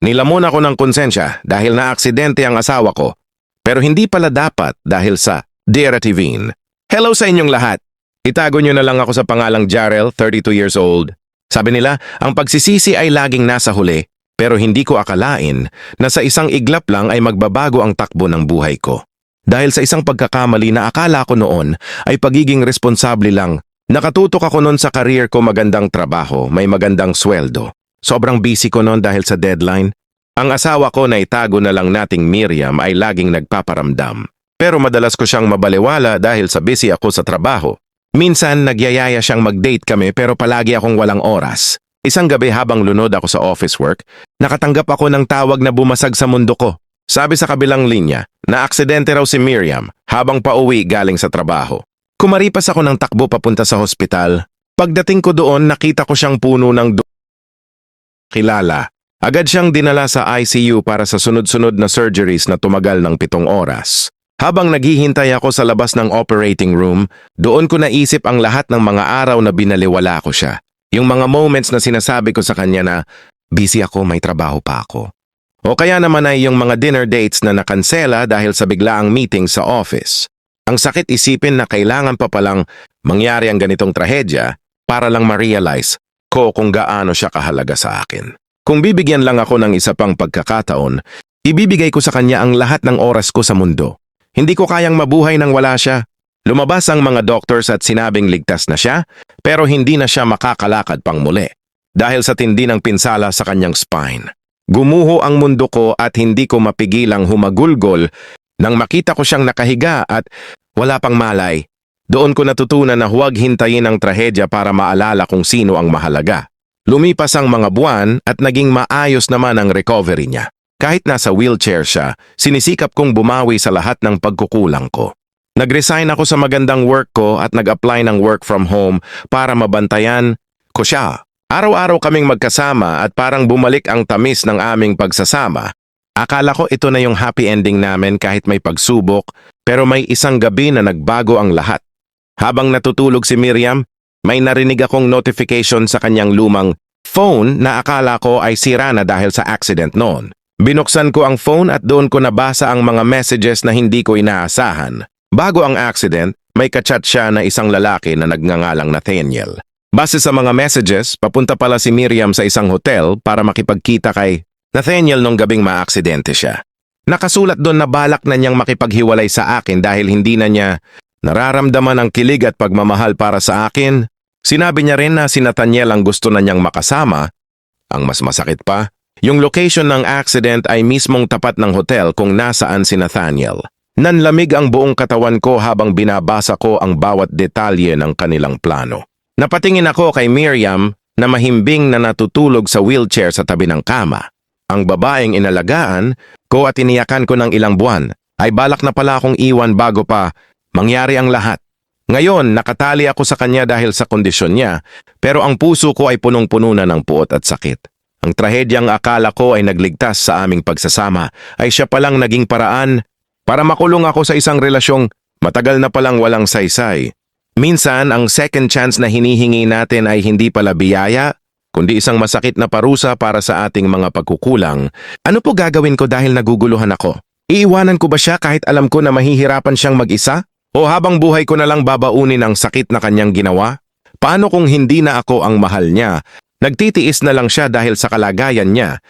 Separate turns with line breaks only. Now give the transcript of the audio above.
Nilamon ako ng konsensya dahil na-aksidente ang asawa ko. Pero hindi pala dapat dahil sa Dear Tivine. Hello sa inyong lahat. Itago nyo na lang ako sa pangalang Jarrell, 32 years old. Sabi nila, ang pagsisisi ay laging nasa huli, pero hindi ko akalain na sa isang iglap lang ay magbabago ang takbo ng buhay ko. Dahil sa isang pagkakamali na akala ko noon ay pagiging responsable lang, nakatutok ako noon sa career ko, magandang trabaho, may magandang sweldo. Sobrang busy ko noon dahil sa deadline. Ang asawa ko na itago na lang nating Miriam ay laging nagpaparamdam. Pero madalas ko siyang mabaliwala dahil sa busy ako sa trabaho. Minsan nagyayaya siyang mag-date kami pero palagi akong walang oras. Isang gabi habang lunod ako sa office work, nakatanggap ako ng tawag na bumasag sa mundo ko. Sabi sa kabilang linya, na-aksidente raw si Miriam habang pauwi galing sa trabaho. Kumaripas ako ng takbo papunta sa hospital. Pagdating ko doon, nakita ko siyang puno ng kilala. Agad siyang dinala sa ICU para sa sunod-sunod na surgeries na tumagal ng 7 oras. Habang naghihintay ako sa labas ng operating room, doon ko naisip ang lahat ng mga araw na binaliwala ko siya. Yung mga moments na sinasabi ko sa kanya na, busy ako, may trabaho pa ako. O kaya naman ay yung mga dinner dates na nakansela dahil sa biglaang meeting sa office. Ang sakit isipin na kailangan pa palang mangyari ang ganitong trahedya para lang ma-realize ko kung gaano siya kahalaga sa akin. Kung bibigyan lang ako ng isa pang pagkakataon, ibibigay ko sa kanya ang lahat ng oras ko sa mundo. Hindi ko kayang mabuhay nang wala siya. Lumabas ang mga doctors at sinabing ligtas na siya, pero hindi na siya makakalakad pang muli dahil sa tindi ng pinsala sa kanyang spine. Gumuho ang mundo ko at hindi ko mapigilang humagulgol nang makita ko siyang nakahiga at wala pang malay. Doon ko natutunan na huwag hintayin ang trahedya para maalala kung sino ang mahalaga. Lumipas ang mga buwan at naging maayos naman ang recovery niya. Kahit nasa wheelchair siya, sinisikap kong bumawi sa lahat ng pagkukulang ko. Nag-resign ako sa magandang work ko at nag-apply ng work from home para mabantayan ko siya. Araw-araw kaming magkasama at parang bumalik ang tamis ng aming pagsasama. Akala ko ito na yung happy ending namin kahit may pagsubok, pero may isang gabi na nagbago ang lahat. Habang natutulog si Miriam, may narinig akong notification sa kanyang lumang phone na akala ko ay sira na dahil sa accident noon. Binuksan ko ang phone at doon ko nabasa ang mga messages na hindi ko inaasahan. Bago ang accident, may kachat siya na isang lalaki na nagngangalang Nathaniel. Base sa mga messages, papunta pala si Miriam sa isang hotel para makipagkita kay Nathaniel nung gabing maaksidente siya. Nakasulat doon na balak na niyang makipaghiwalay sa akin dahil hindi na niya nararamdaman ang kilig at pagmamahal para sa akin. Sinabi niya rin na si Nathaniel ang gusto na niyang makasama. Ang mas masakit pa, yung location ng accident ay mismong tapat ng hotel kung nasaan si Nathaniel. Nanlamig ang buong katawan ko habang binabasa ko ang bawat detalye ng kanilang plano. Napatingin ako kay Miriam na mahimbing na natutulog sa wheelchair sa tabi ng kama. Ang babaeng inalagaan ko at iniyakan ko ng ilang buwan ay balak na pala akong iwan bago pa mangyari ang lahat. Ngayon, nakatali ako sa kanya dahil sa kondisyon niya, pero ang puso ko ay punong-puno na ng puot at sakit. Ang trahedyang akala ko ay nagligtas sa aming pagsasama ay siya palang naging paraan para makulong ako sa isang relasyong matagal na palang walang saysay. Minsan, ang second chance na hinihingi natin ay hindi pala biyaya, kundi isang masakit na parusa para sa ating mga pagkukulang. Ano po gagawin ko dahil naguguluhan ako? Iiwanan ko ba siya kahit alam ko na mahihirapan siyang mag-isa? O habang buhay ko na lang babaunin ang sakit na kanyang ginawa? Paano kung hindi na ako ang mahal niya? Nagtitiis na lang siya dahil sa kalagayan niya.